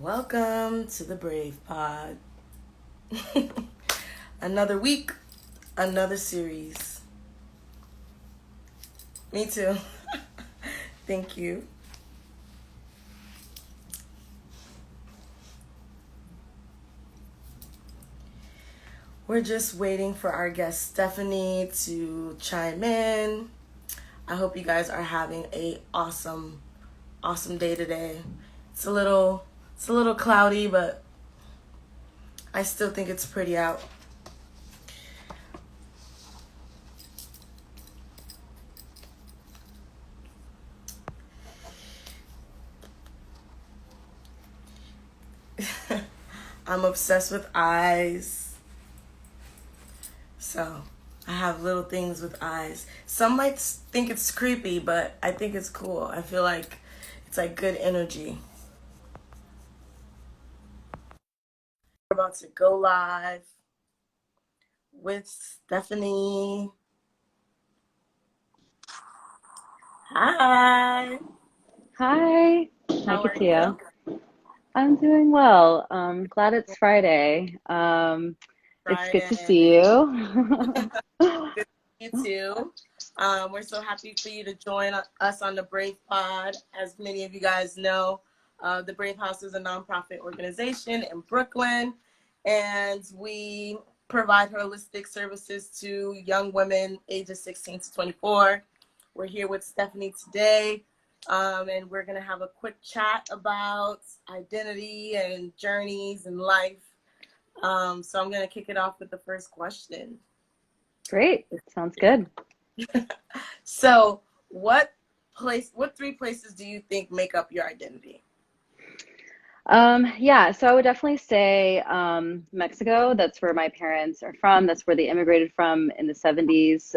Welcome to the Brave Pod. Another week, another series. Me too. Thank you. We're just waiting for our guest Stephanie to chime in. I hope you guys are having a awesome day today. It's a little it's a little cloudy, but I still think it's pretty out. I'm obsessed with eyes. So, I have little things with eyes. Some might think it's creepy, but I think it's cool. I feel like it's like good energy. We're about to go live with Stephanie. Hi. Hi. Hi, How are Katia. you? I'm doing well. Glad it's Friday. It's good to see Friday. you. Good to see you too. We're so happy for you to join us on the Brave Pod. As many of you guys know, the Brave House is a nonprofit organization in Brooklyn, and we provide holistic services to young women ages 16 to 24. We're here with Stephanie today, and we're going to have a quick chat about identity and journeys in life. So I'm going to kick it off with the first question. Great. Sounds good. So, what three places do you think make up your identity? Yeah, so I would definitely say Mexico. That's where my parents are from. That's where they immigrated from in the 70s.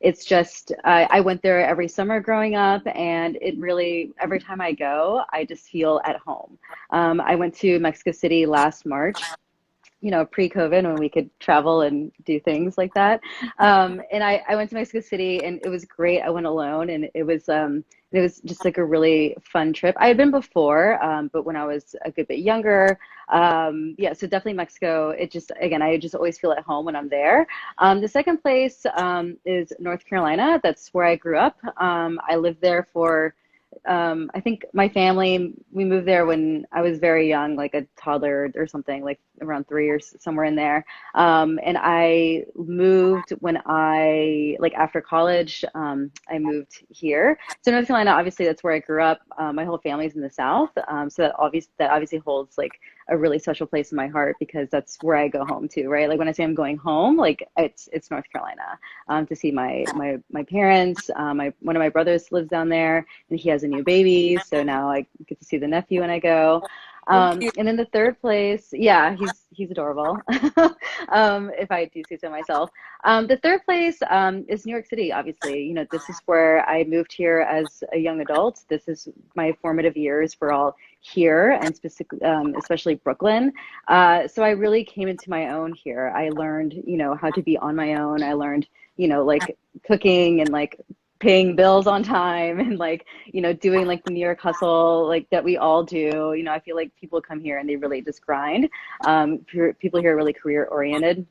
It's just, I went there every summer growing up, and it really, every time I go, I just feel at home. I went to Mexico City last March, pre-COVID when we could travel and do things like that. And I went to Mexico City and it was great. I went alone and it was just like a really fun trip. I had been before, but when I was a good bit younger. Yeah, so definitely Mexico. It just, again, I just always feel at home when I'm there. The second place is North Carolina. That's where I grew up. I lived there for I think my family, we moved there when I was very young, like a toddler or something, like around three or somewhere in there. And I moved like after college, I moved here. So North Carolina, obviously, that's where I grew up. My whole family's in the South. So that obviously holds like a really special place in my heart because that's where I go home to, right? Like when I say I'm going home, like it's North Carolina, to see my parents. One of my brothers lives down there and he has a new baby. So now I get to see the nephew when I go. So cute. And then the third place, yeah, he's adorable. If I do say so myself. The third place is New York City. Obviously, this is where I moved here as a young adult. This is my formative years were all here, and specifically, especially Brooklyn. So I really came into my own here. I learned, how to be on my own. I learned, like cooking and like paying bills on time and like doing like the New York hustle like that we all do. I feel like people come here and they really just grind. People here are really career oriented.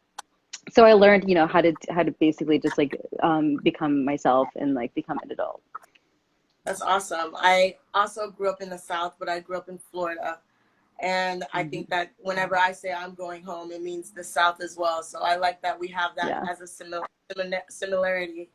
So I learned how to basically just like become myself and like become an adult. That's awesome. I also grew up in the South, but I grew up in Florida. And I Hmm. think that whenever I say I'm going home, it means the South as well. So I like that we have that Yeah, as a similarity.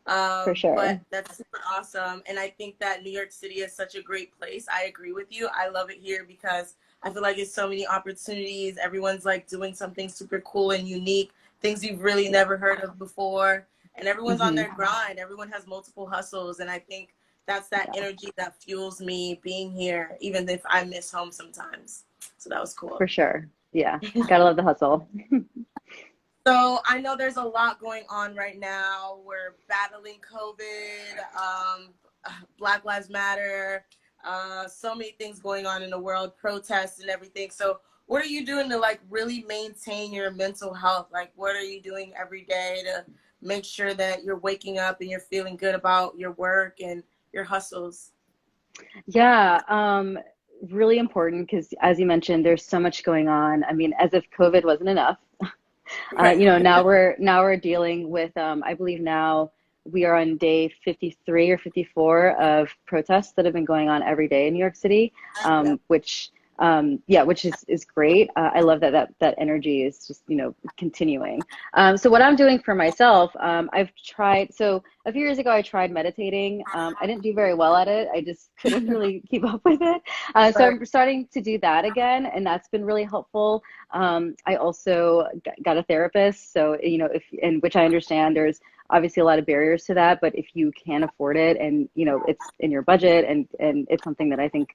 for But sure. that's super awesome. And I think that New York City is such a great place. I agree with you. I love it here because I feel like it's so many opportunities. Everyone's like doing something super cool and unique, things you've really never heard of before. And everyone's on Hmm. their grind. Everyone has multiple hustles. And I think that's that Yeah, energy that fuels me being here, even if I miss home sometimes. So that was cool. for sure. Yeah, gotta love the hustle. So I know there's a lot going on right now. We're battling COVID, Black Lives Matter, so many things going on in the world, protests and everything. So what are you doing to like really maintain your mental health? Like what are you doing every day to make sure that you're waking up and you're feeling good about your work and your hustles? Yeah. really important because, as you mentioned, there's so much going on. I mean, as if COVID wasn't enough. Right. Now we're dealing with, I believe now we are on day 53 or 54 of protests that have been going on every day in New York City, Yep. which yeah, which is great. I love that energy is just, continuing. So what I'm doing for myself, I've tried. So a few years ago, I tried meditating. I didn't do very well at it. I just couldn't really keep up with it. So Right. I'm starting to do that again, and that's been really helpful. I also got a therapist, so if in which I understand there's obviously a lot of barriers to that, but if you can afford it and it's in your budget and it's something that I think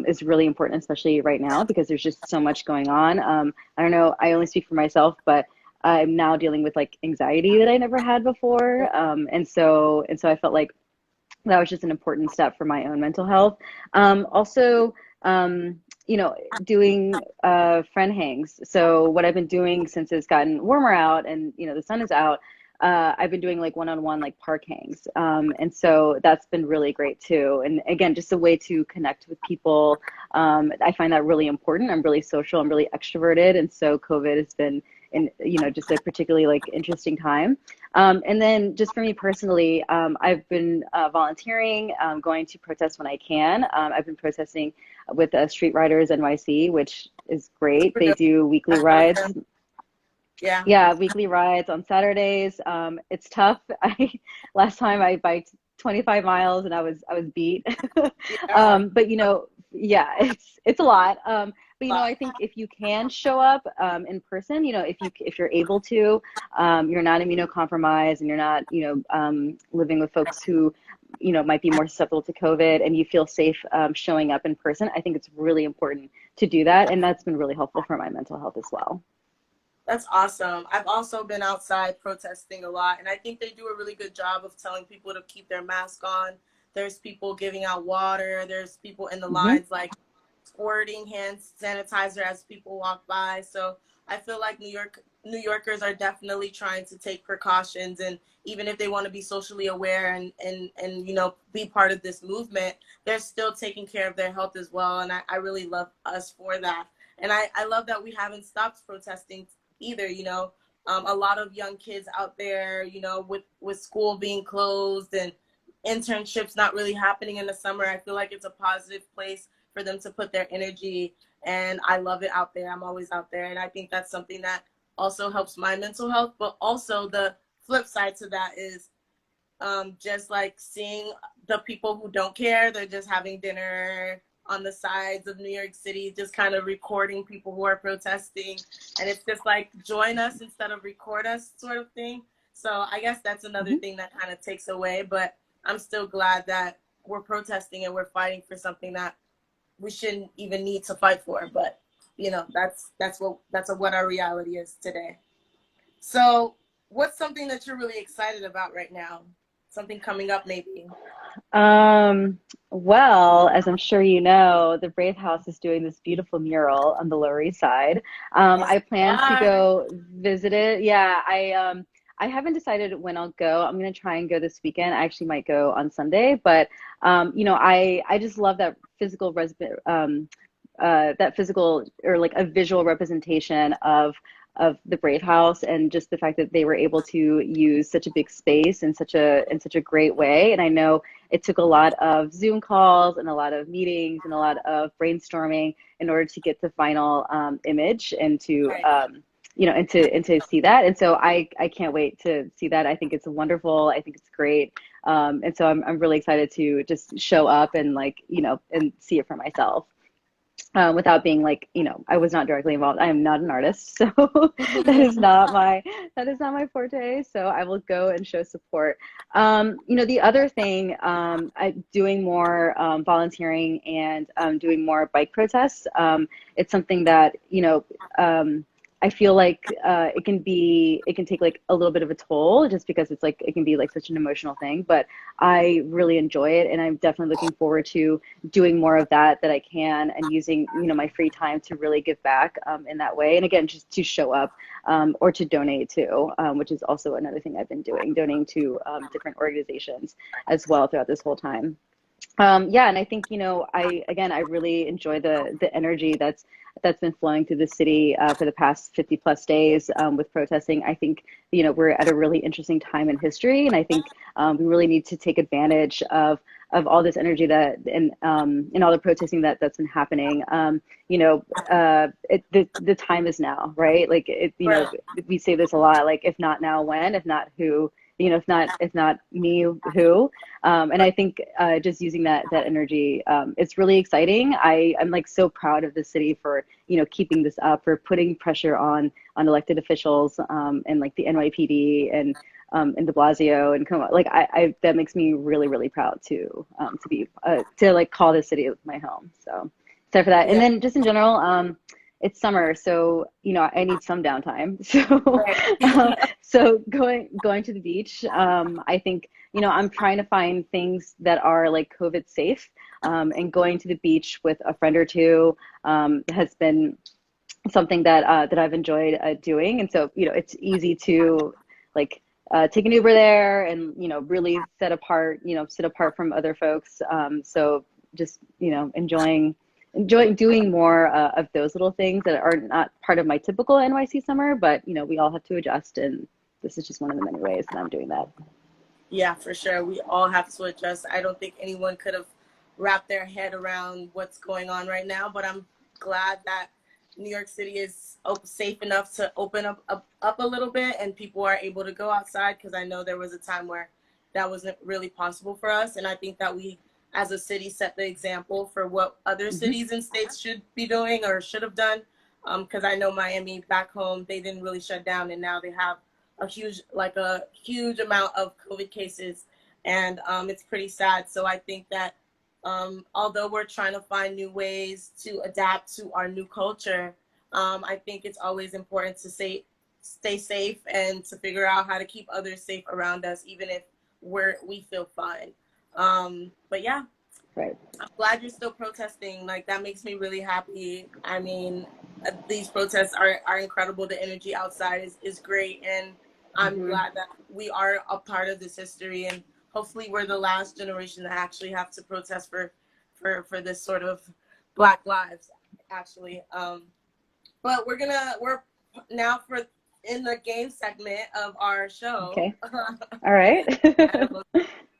is really important, especially right now because there's just so much going on. I don't know, I only speak for myself, but I'm now dealing with like anxiety that I never had before, and so I felt like that was just an important step for my own mental health. Also, doing friend hangs. So what I've been doing since it's gotten warmer out and the sun is out, I've been doing like one-on-one like park hangs, and so that's been really great too. And again, just a way to connect with people. I find that really important. I'm really social. I'm really extroverted, and so COVID has been in just a particularly like interesting time. And then just for me personally, I've been volunteering, going to protest when I can. I've been protesting with Street Riders NYC, which is great. Super They dope. do weekly I love rides. them. Yeah. Yeah, weekly rides on Saturdays. It's tough. I last time I biked 25 miles and I was beat. Yeah. But yeah, it's a lot. But Lot. I think if you can show up in person, if you're able to, you're not immunocompromised and you're not living with folks who might be more susceptible to COVID, and you feel safe showing up in person. I think it's really important to do that, and that's been really helpful for my mental health as well. That's awesome. I've also been outside protesting a lot, and I think they do a really good job of telling people to keep their mask on. There's people giving out water. There's people in the Hmm. lines like squirting hand sanitizer as people walk by. So I feel like New Yorkers are definitely trying to take precautions, and even if they want to be socially aware and be part of this movement, they're still taking care of their health as well. And I really love us for that. And I love that we haven't stopped protesting either. A lot of young kids out there, with school being closed and internships not really happening in the summer, I feel like it's a positive place for them to put their energy. And I love it out there. I'm always out there. And I think that's something that also helps my mental health. But also the flip side to that is just like seeing the people who don't care. They're just having dinner on the sides of New York City, just kind of recording people who are protesting. And it's just like join us instead of record us sort of thing. So I guess that's another thing that kind of takes away. But I'm still glad that we're protesting and we're fighting for something that we shouldn't even need to fight for. But that's what our reality is today. So what's something that you're really excited about right now? Something coming up maybe. Well, as I'm sure you know, the Brave House is doing this beautiful mural on the Lower East Side. Yes. I plan to Bye. go visit it. Yeah, I haven't decided when I'll go. I'm gonna try and go this weekend. I actually might go on Sunday, but I just love that physical or like a visual representation of the Brave House, and just the fact that they were able to use such a big space in such a great way. And I know it took a lot of Zoom calls and a lot of meetings and a lot of brainstorming in order to get the final image and to Right. and to see that. And so I can't wait to see that. I think it's wonderful. I think it's great. And so I'm really excited to just show up and and see it for myself, without being like, I was not directly involved. I am not an artist, so that is not my forte. So I will go and show support. The other thing, doing more volunteering and doing more bike protests. It's something that I feel like it can take like a little bit of a toll, just because it's like it can be like such an emotional thing. But I really enjoy it, and I'm definitely looking forward to doing more of that I can, and using my free time to really give back in that way. And again, just to show up, or to donate to, which is also another thing I've been doing, donating to different organizations as well throughout this whole time. Yeah, and I think, I really enjoy the energy that's been flowing through the city for the past 50 plus days with protesting. I think, we're at a really interesting time in history, and I think we really need to take advantage of all this energy and all the protesting that's been happening. The time is now, right? Like Right. we say this a lot, like if not now, when? If not who? If not me, who? And I think just using that energy, it's really exciting. I'm like so proud of the city for keeping this up, for putting pressure on elected officials and like the NYPD and De Blasio and come like I that makes me really really proud to be to like call this city my home. So excited for that. And Yeah. then just in general, it's summer, so I need some downtime. So Right. so going to the beach, I think I'm trying to find things that are like COVID safe, and going to the beach with a friend or two has been something that I've enjoyed doing. And so it's easy to like take an Uber there and really sit apart from other folks. So just enjoying doing more of those little things that are not part of my typical NYC summer, but we all have to adjust, and this is just one of the many ways that I'm doing that. Yeah, for sure. We all have to adjust. I don't think anyone could have wrapped their head around what's going on right now, but I'm glad that New York City is safe enough to open up a little bit and people are able to go outside, because I know there was a time where that wasn't really possible for us. And I think that we as a city set the example for what other Hmm. cities and states should be doing or should have done. Because I know Miami back home, they didn't really shut down, and now they have a huge amount of COVID cases, and it's pretty sad. So I think that although we're trying to find new ways to adapt to our new culture, I think it's always important to stay safe and to figure out how to keep others safe around us, even if we feel fine. But yeah, Right. I'm glad you're still protesting. Like, that makes me really happy. I mean, these protests are incredible. The energy outside is great. And I'm Hmm. glad that we are a part of this history. And hopefully we're the last generation that actually have to protest for this sort of Black lives, actually. But we're now for in the game segment of our show. Okay. All right. I almost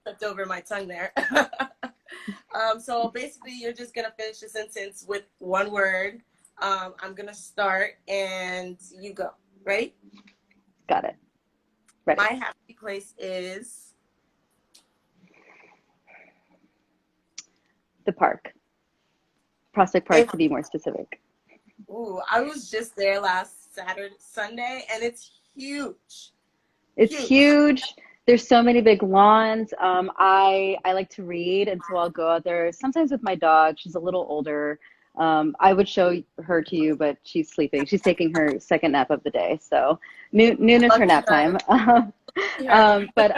tripped over my tongue there. So basically, you're just gonna finish the sentence with one word. I'm gonna start, and you go. Right? Got it. Ready. My happy place is. The park. Prospect Park, If to be more specific. I was just there last Sunday, and it's huge, It's huge. huge. There's so many big lawns. I like to read, and so I'll go out there sometimes with my dog. She's a little older. I would show her to you, but she's sleeping. She's taking her second nap of the day, so noon is her Lucky nap her. time. Lucky her. But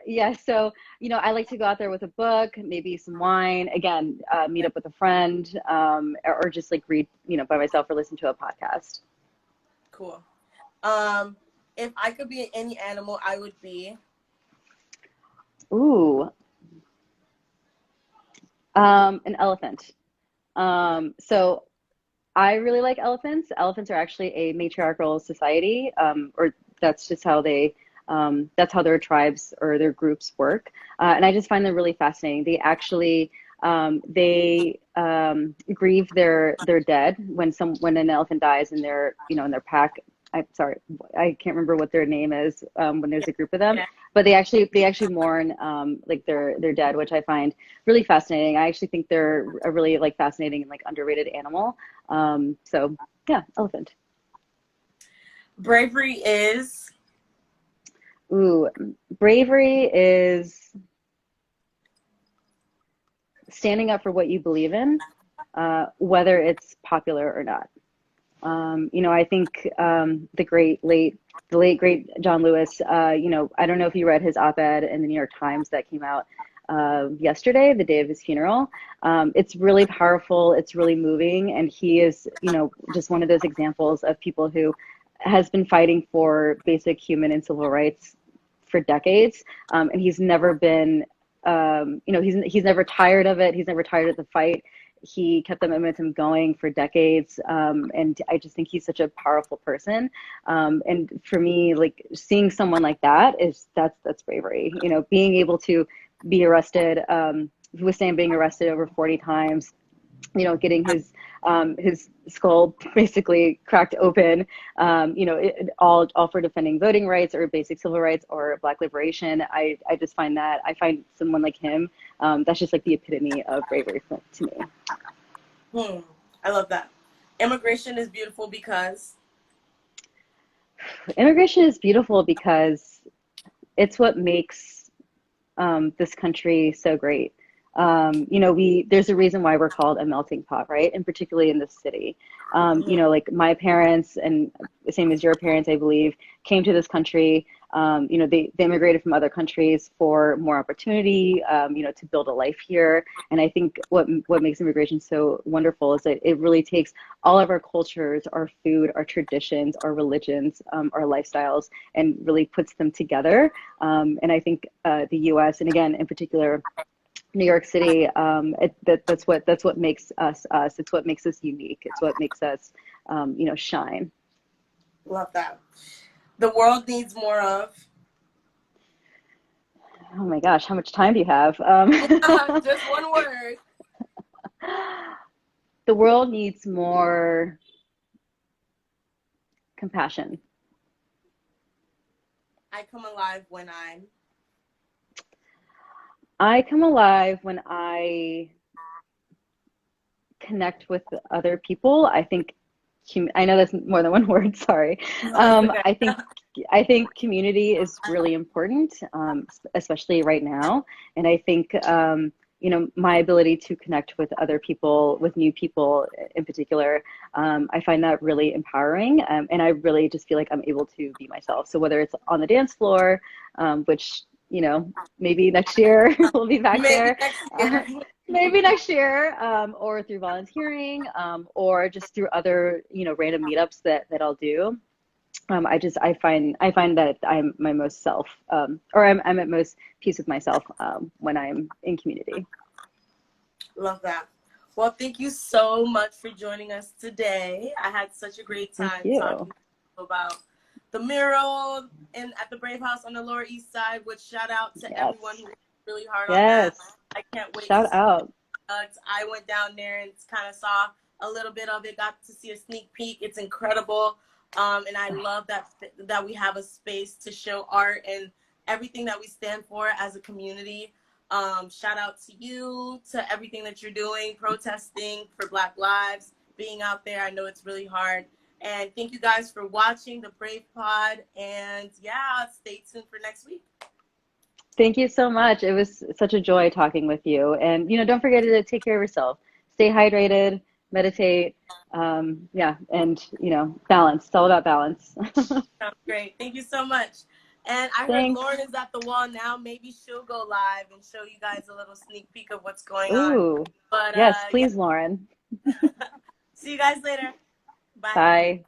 yeah, so I like to go out there with a book, maybe some wine. Again, meet up with a friend, or just like read, by myself or listen to a podcast. Cool. Um, if I could be any animal, I would be. Ooh, an elephant. So I really like elephants. Elephants are actually a matriarchal society, or that's just how that's how their tribes or their groups work. And I just find them really fascinating. They grieve their dead when an elephant dies in their in their pack. I'm sorry, I can't remember what their name is when there's Yeah. a group of them, Yeah. but they actually mourn like their dead, which I find really fascinating. I actually think they're a really like fascinating and like underrated animal. So yeah, elephant. Bravery is. Ooh, bravery is standing up for what you believe in, whether it's popular or not. I think the late great John Lewis. I don't know if you read his op-ed in the New York Times that came out yesterday, the day of his funeral. It's really powerful. It's really moving, and he is, just one of those examples of people who has been fighting for basic human and civil rights for decades, and he's never been you know, he's never tired of it. He's never tired of the fight. He kept the momentum going for decades, and I just think he's such a powerful person. And for me, like seeing someone like that that's bravery. You know, being able to be arrested, withstand being arrested over 40 times, you know, getting his skull basically cracked open, you know, all for defending voting rights or basic civil rights or Black liberation. I just find that I find someone like him, that's just like the epitome of bravery to me. I love that. Immigration is beautiful because Immigration is beautiful because it's what makes this country so great. You know, there's a reason why we're called a melting pot, right? And particularly in this city. You know, like my parents and the same as your parents, I believe, came to this country. You know, they immigrated from other countries for more opportunity, you know, to build a life here. And I think what makes immigration so wonderful is that it really takes all of our cultures, our food, our traditions, our religions, our lifestyles, and really puts them together. And I think the U.S. and again, in particular, New York City, that's what makes us us. It's what makes us unique. It's what makes us, you know, shine. love that. The world needs more of. Oh my gosh, how much time do you have? Just one word. The world needs more compassion. I come alive when I come alive when I connect with other people. I think I know that's more than one word, sorry. No, it's okay. I think community is really important, especially right now. And I think you know, my ability to connect with other people, with new people in particular, I find that really empowering. And I really just feel like I'm able to be myself. So whether it's on the dance floor, which, you know, maybe next year we'll be back Maybe there. next year. Maybe next year, or through volunteering, or just through other, you know, random meetups that I'll do. I find that I'm my most self, or I'm at most peace with myself when I'm in community. Love that. Well, thank you so much for joining us today. I had such a great Thank time you. talking about the mural at the Brave House on the Lower East Side, which shout out to everyone Yes. who worked really hard on that. Yes. I can't wait to Shout see out. I went down there and kind of saw a little bit of it, got to see a sneak peek. It's incredible. And I love that we have a space to show art and everything that we stand for as a community. Shout out to you, to everything that you're doing, protesting for Black lives, being out there. I know it's really hard. And thank you guys for watching the Brave Pod. And yeah, stay tuned for next week. Thank you so much. It was such a joy talking with you. And, you know, don't forget to take care of yourself. Stay hydrated, meditate, yeah, and, you know, balance. It's all about balance. Sounds great. Thank you so much. And I heard Thanks. Lauren is at the wall now. Maybe she'll go live and show you guys a little sneak peek of what's going on. Ooh, But yes, yeah, please, Lauren. see you guys later. Bye. Bye.